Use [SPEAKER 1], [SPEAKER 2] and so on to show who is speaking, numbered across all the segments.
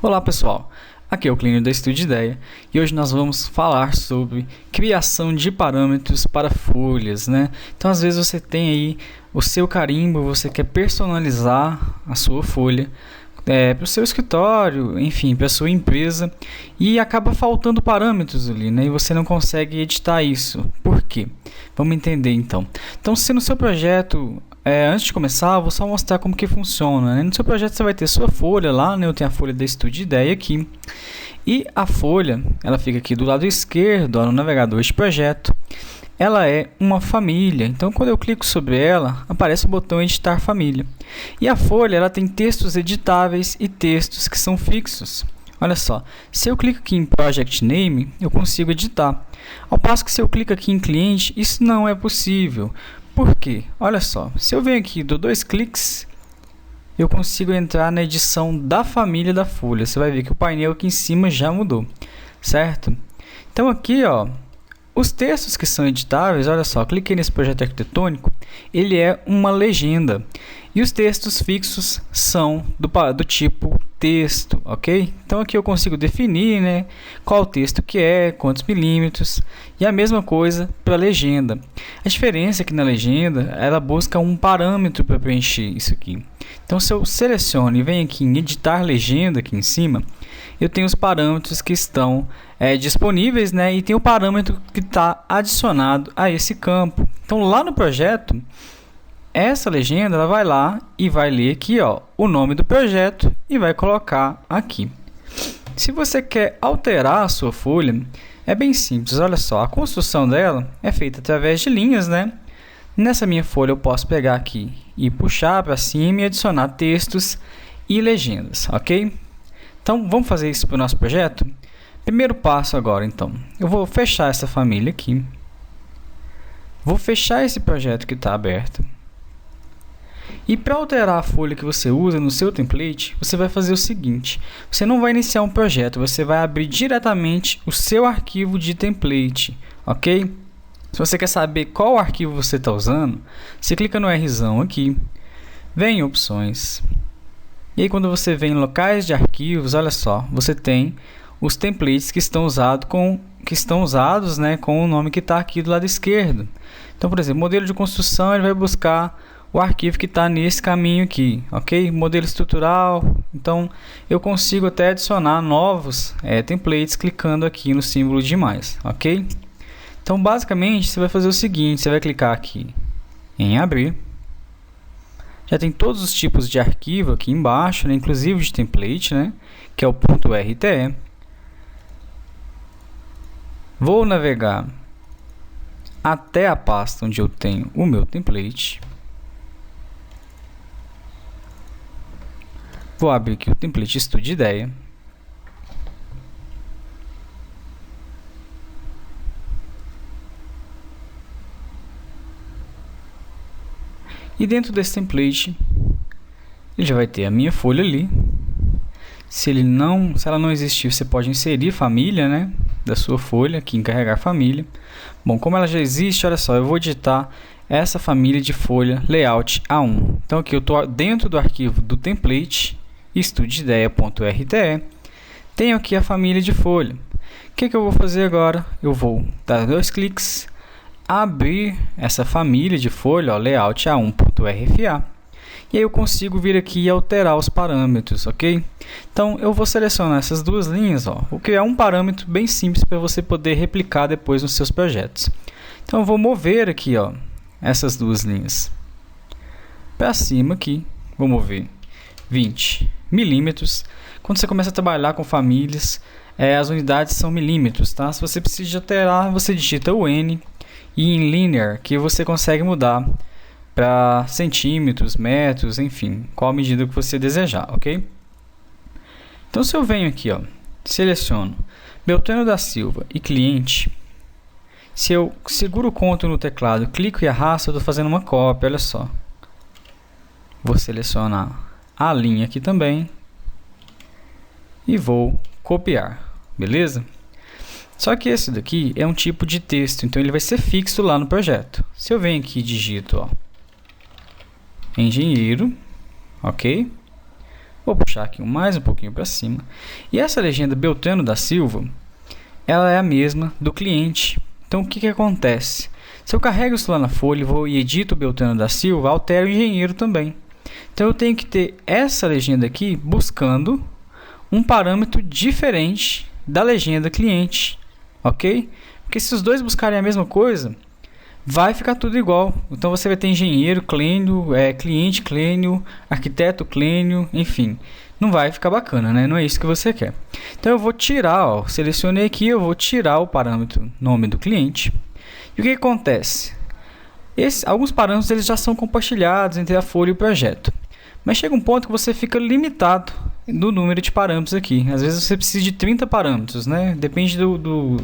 [SPEAKER 1] Olá pessoal, aqui é o Clínio da Estúdio Ideia e hoje nós vamos falar sobre criação de parâmetros para folhas, né? Então às vezes você tem aí o seu carimbo, você quer personalizar a sua folha para o seu escritório, enfim, para a sua empresa e acaba faltando parâmetros ali, né? E você não consegue editar isso. Por quê? Vamos entender então. Então se no seu projeto antes de começar, eu vou só mostrar como que funciona, né? No seu projeto você vai ter sua folha lá, né? Eu tenho a folha da Estúdio Ideia aqui. E a folha, ela fica aqui do lado esquerdo, ó, no navegador de projeto. Ela é uma família, então quando eu clico sobre ela, aparece o botão editar família. E a folha, ela tem textos editáveis e textos que são fixos. Olha só, se eu clico aqui em Project Name, eu consigo editar. Ao passo que se eu clico aqui em cliente, isso não é possível. Por quê? Olha só, se eu venho aqui e dou 2 cliques, eu consigo entrar na edição da família da folha. Você vai ver que o painel aqui em cima já mudou, certo? Então aqui, ó, os textos que são editáveis, olha só, cliquei nesse projeto arquitetônico, ele é uma legenda. E os textos fixos são do tipo texto, ok? Então aqui eu consigo definir, né, qual o texto que é, quantos milímetros, e a mesma coisa para a legenda. A diferença é que na legenda, ela busca um parâmetro para preencher isso aqui. Então se eu seleciono e venho aqui em editar legenda aqui em cima, eu tenho os parâmetros que estão disponíveis, né, e tem o parâmetro que está adicionado a esse campo. Então lá no projeto, essa legenda ela vai lá e vai ler aqui, ó, o nome do projeto e vai colocar aqui. Se você quer alterar a sua folha, é bem simples. Olha só, a construção dela é feita através de linhas, né? Nessa minha folha eu posso pegar aqui e puxar para cima e adicionar textos e legendas, ok? Então vamos fazer isso para o nosso projeto? Primeiro passo agora, então, eu vou fechar essa família aqui. Vou fechar esse projeto que está aberto. E para alterar a folha que você usa no seu template, você vai fazer o seguinte: você não vai iniciar um projeto, você vai abrir diretamente o seu arquivo de template, ok? Se você quer saber qual arquivo você está usando, você clica no Rzão aqui, vem em opções, e aí quando você vem em locais de arquivos, olha só, você tem os templates que estão usados, né, com o nome que está aqui do lado esquerdo. Então, por exemplo, modelo de construção, ele vai buscar o arquivo que está nesse caminho aqui, ok? Modelo estrutural, então eu consigo até adicionar novos templates clicando aqui no símbolo de mais, ok? Então basicamente você vai fazer o seguinte: você vai clicar aqui em abrir, já tem todos os tipos de arquivo aqui embaixo, né? Inclusive de template, né? Que é o .rte. Vou navegar até a pasta onde eu tenho o meu template. Vou abrir aqui o template Estúdio Ideia. E dentro desse template, ele já vai ter a minha folha ali. Se ela não existir, você pode inserir família, né, da sua folha, aqui em carregar família. Bom, como ela já existe, olha só, eu vou editar essa família de folha layout A1. Então aqui eu estou dentro do arquivo do template estudioideia.rte, tenho aqui a família de folha. O que eu vou fazer agora? Eu vou dar 2 cliques, abrir essa família de folha, ó, layout A1.rfa, e aí eu consigo vir aqui e alterar os parâmetros, ok? Então eu vou selecionar essas duas linhas, ó, vou criar um parâmetro bem simples para você poder replicar depois nos seus projetos. Então eu vou mover aqui, ó, essas duas linhas para cima aqui, vou mover 20 milímetros. Quando você começa a trabalhar com famílias, as unidades são milímetros, tá? Se você precisa de alterar, você digita o N e em linear, que você consegue mudar para centímetros, metros, enfim, qual medida que você desejar, ok? Então se eu venho aqui, ó, seleciono Beltrano da Silva e cliente, se eu seguro o Ctrl no teclado, clico e arrasto, eu estou fazendo uma cópia, olha só. Vou selecionar a linha aqui também e vou copiar, beleza? Só que esse daqui é um tipo de texto, então ele vai ser fixo lá no projeto. Se eu venho aqui e digito, ó, engenheiro, ok? Vou puxar aqui mais um pouquinho para cima. E essa legenda Beltrano da Silva, ela é a mesma do cliente. Então, o que acontece? Se eu carrego isso lá na folha, vou e edito o Beltrano da Silva, altero o engenheiro também. Então, eu tenho que ter essa legenda aqui buscando um parâmetro diferente da legenda cliente, ok? Porque se os dois buscarem a mesma coisa, vai ficar tudo igual. Então você vai ter engenheiro, Clênio, cliente, Clênio, arquiteto, Clênio, enfim. Não vai ficar bacana, né? Não é isso que você quer. Então eu vou tirar, ó, selecionei aqui, eu vou tirar o parâmetro nome do cliente. E o que acontece? Alguns parâmetros eles já são compartilhados entre a folha e o projeto. Mas chega um ponto que você fica limitado no número de parâmetros aqui. Às vezes você precisa de 30 parâmetros, né? Depende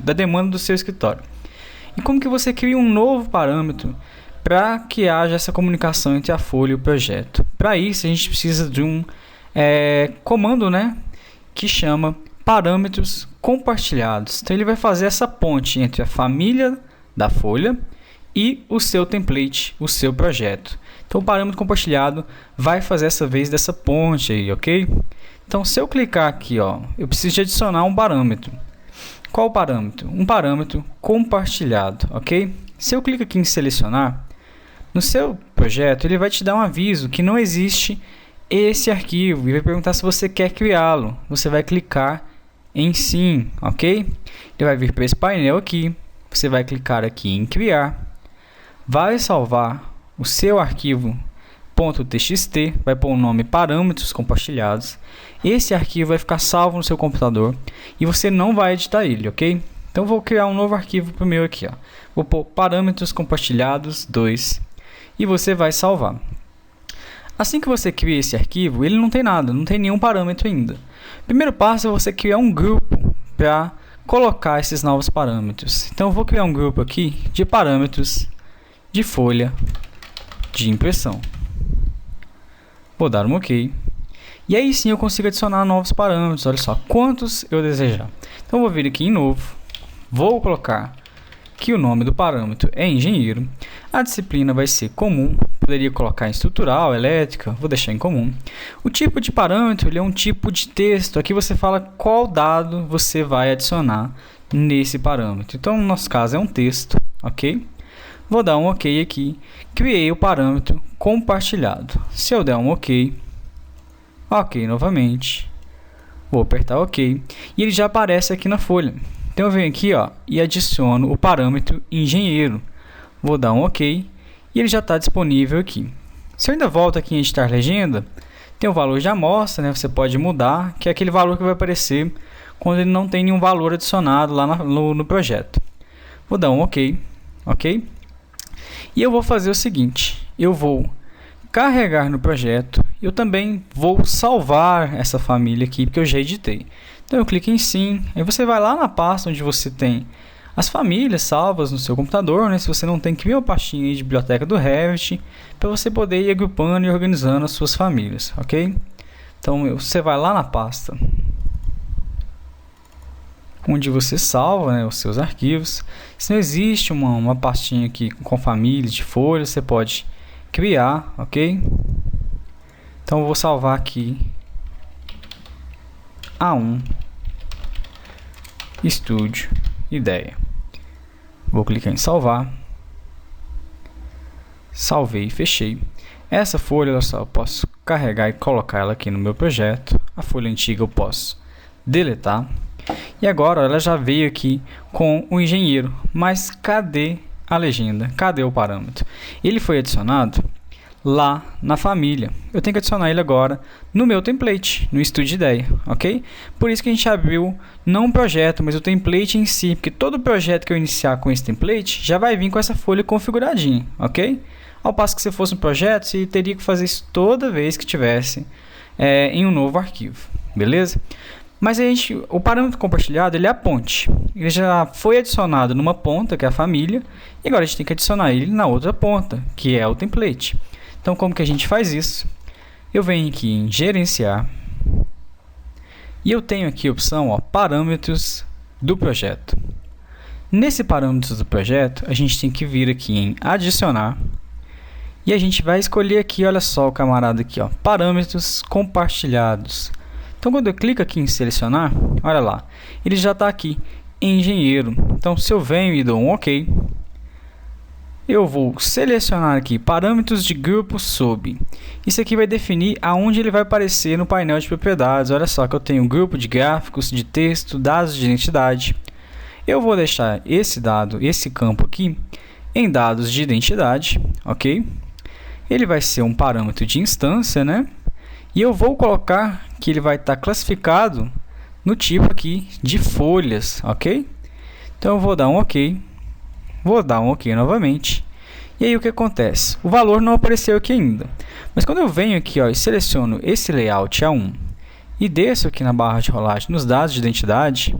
[SPEAKER 1] da demanda do seu escritório. E como que você cria um novo parâmetro para que haja essa comunicação entre a folha e o projeto? Para isso, a gente precisa de um comando, né, que chama parâmetros compartilhados. Então, ele vai fazer essa ponte entre a família da folha e o seu template, o seu projeto. Então, o parâmetro compartilhado vai fazer essa vez dessa ponte aí, ok? Então, se eu clicar aqui, ó, eu preciso de adicionar um parâmetro. Qual parâmetro? Um parâmetro compartilhado, ok? Se eu clico aqui em selecionar, no seu projeto ele vai te dar um aviso que não existe esse arquivo e vai perguntar se você quer criá-lo. Você vai clicar em sim, ok? Ele vai vir para esse painel aqui, você vai clicar aqui em criar, vai salvar o seu arquivo .txt, vai pôr o nome parâmetros compartilhados. Esse arquivo vai ficar salvo no seu computador e você não vai editar ele, ok? Então vou criar um novo arquivo para o meu aqui, ó. Vou pôr parâmetros compartilhados 2 e você vai salvar. Assim que você cria esse arquivo, ele não tem nada, não tem nenhum parâmetro ainda. O primeiro passo é você criar um grupo para colocar esses novos parâmetros. Então eu vou criar um grupo aqui de parâmetros de folha de impressão. Vou dar um OK. E aí sim eu consigo adicionar novos parâmetros. Olha só, quantos eu desejar. Então eu vou vir aqui em novo. Vou colocar que o nome do parâmetro é engenheiro. A disciplina vai ser comum. Poderia colocar em estrutural, elétrica. Vou deixar em comum. O tipo de parâmetro ele é um tipo de texto. Aqui você fala qual dado você vai adicionar nesse parâmetro. Então no nosso caso é um texto, ok? Vou dar um OK aqui. Criei o parâmetro compartilhado. Se eu der um OK, OK novamente, vou apertar OK e ele já aparece aqui na folha. Então eu venho aqui, ó, e adiciono o parâmetro engenheiro. Vou dar um OK e ele já está disponível aqui. Se eu ainda volto aqui em editar legenda, tem o valor de amostra, né? Você pode mudar, que é aquele valor que vai aparecer quando ele não tem nenhum valor adicionado lá no projeto. Vou dar um OK, OK? E eu vou fazer o seguinte, eu vou carregar no projeto, eu também vou salvar essa família aqui, porque eu já editei. Então eu clico em sim, aí você vai lá na pasta onde você tem as famílias salvas no seu computador, né? Se você não tem, cria uma pastinha aí de biblioteca do Revit, para você poder ir agrupando e organizando as suas famílias, ok? Então você vai lá na pasta onde você salva, né, os seus arquivos. Se não existe uma pastinha aqui com famílias de folhas, você pode criar, ok? Então eu vou salvar aqui A1 Estúdio Ideia. Vou clicar em salvar. Salvei e fechei. Essa folha, olha só, eu posso carregar e colocar ela aqui no meu projeto. A folha antiga eu posso deletar. E agora ela já veio aqui com o engenheiro, mas cadê a legenda? Cadê o parâmetro? Ele foi adicionado lá na família. Eu tenho que adicionar ele agora no meu template, no Estúdio Ideia, ok? Por isso que a gente abriu não um projeto, mas o template em si, porque todo projeto que eu iniciar com esse template já vai vir com essa folha configuradinha, ok? Ao passo que se fosse um projeto, você teria que fazer isso toda vez que tivesse em um novo arquivo, beleza? Mas o parâmetro compartilhado ele é a ponte. Ele já foi adicionado numa ponta, que é a família, e agora a gente tem que adicionar ele na outra ponta, que é o template. Então, como que a gente faz isso? Eu venho aqui em gerenciar, e eu tenho aqui a opção, ó, parâmetros do projeto. Nesse parâmetros do projeto, a gente tem que vir aqui em adicionar, E a gente vai escolher aqui, olha só o camarada aqui, ó, parâmetros compartilhados. Então quando eu clico aqui em selecionar, olha lá, ele já está aqui, engenheiro. Então se eu venho e dou um OK, eu vou selecionar aqui parâmetros de grupo sob. Isso aqui vai definir aonde ele vai aparecer no painel de propriedades. Olha só que eu tenho grupo de gráficos, de texto, dados de identidade. Eu vou deixar esse dado, esse campo aqui, em dados de identidade, ok? Ele vai ser um parâmetro de instância, né? E eu vou colocar que ele vai estar classificado no tipo aqui de folhas, ok? Então eu vou dar um OK. Vou dar um OK novamente. E aí o que acontece? O valor não apareceu aqui ainda. Mas quando eu venho aqui, ó, e seleciono esse layout A1 e desço aqui na barra de rolagem nos dados de identidade,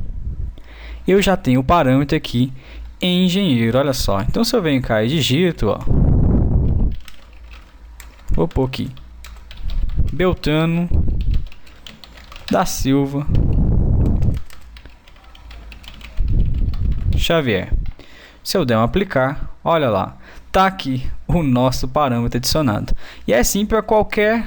[SPEAKER 1] eu já tenho o parâmetro aqui engenheiro, olha só. Então se eu venho cá e digito, ó, vou pôr aqui Beltrano da Silva Xavier. Se eu der um aplicar, olha lá, tá aqui o nosso parâmetro adicionado. E é assim para qualquer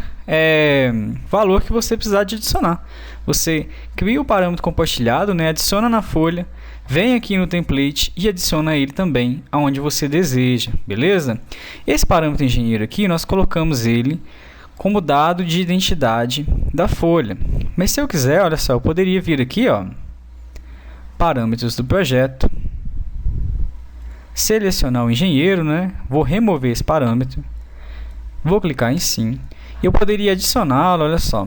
[SPEAKER 1] valor que você precisar de adicionar. Você cria o parâmetro compartilhado, né, adiciona na folha, vem aqui no template e adiciona ele também aonde você deseja, beleza? Esse parâmetro engenheiro aqui, nós colocamos ele como dado de identidade da folha. Mas se eu quiser, olha só, eu poderia vir aqui, ó, parâmetros do projeto, selecionar o engenheiro, né? Vou remover esse parâmetro, vou clicar em sim, e eu poderia adicioná-lo, olha só,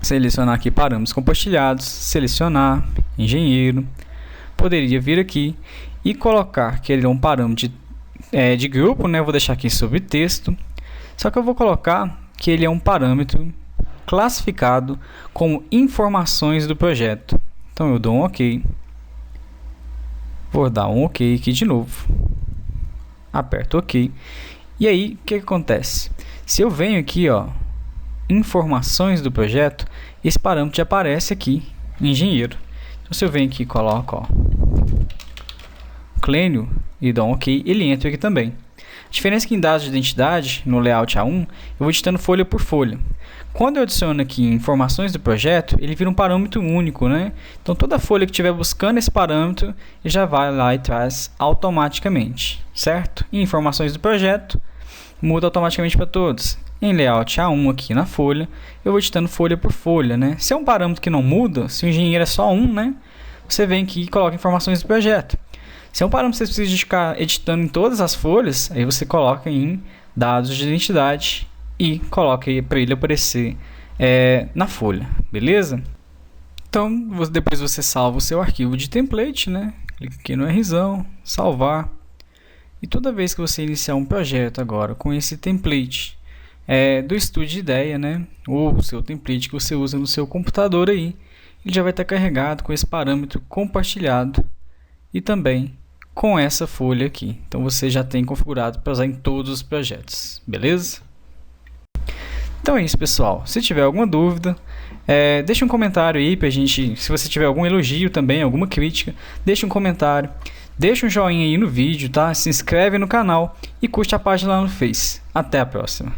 [SPEAKER 1] selecionar aqui parâmetros compartilhados, selecionar engenheiro, poderia vir aqui e colocar que ele é um parâmetro de grupo, né? Vou deixar aqui sobre texto, só que eu vou colocar que ele é um parâmetro classificado como informações do projeto. Então eu dou um OK. Vou dar um OK aqui de novo. Aperto OK. E aí, o que acontece? Se eu venho aqui, ó, informações do projeto, esse parâmetro já aparece aqui, engenheiro. Então, se eu venho aqui e coloco, ó, Clênio e dou um OK, ele entra aqui também. A diferença é que em dados de identidade, no layout A1, eu vou editando folha por folha. Quando eu adiciono aqui informações do projeto, ele vira um parâmetro único, né? Então toda folha que estiver buscando esse parâmetro, ele já vai lá e traz automaticamente, certo? E informações do projeto, muda automaticamente para todos. Em layout A1 aqui na folha, eu vou editando folha por folha, né? Se é um parâmetro que não muda, se o engenheiro é só um, né? Você vem aqui e coloca informações do projeto. Se é um parâmetro que você precisa ficar editando em todas as folhas, aí você coloca em dados de identidade e coloca aí para ele aparecer na folha, beleza? Então, depois você salva o seu arquivo de template, né? Clica aqui no Rzão, salvar. E toda vez que você iniciar um projeto agora com esse template do Estúdio Ideia, né? Ou o seu template que você usa no seu computador aí, ele já vai estar carregado com esse parâmetro compartilhado e também com essa folha aqui. Então você já tem configurado para usar em todos os projetos, beleza? Então é isso, pessoal. Se tiver alguma dúvida, deixa um comentário aí pra gente. Se você tiver algum elogio também, alguma crítica, deixa um comentário, deixa um joinha aí no vídeo, tá? Se inscreve no canal e curte a página lá no Face. Até a próxima.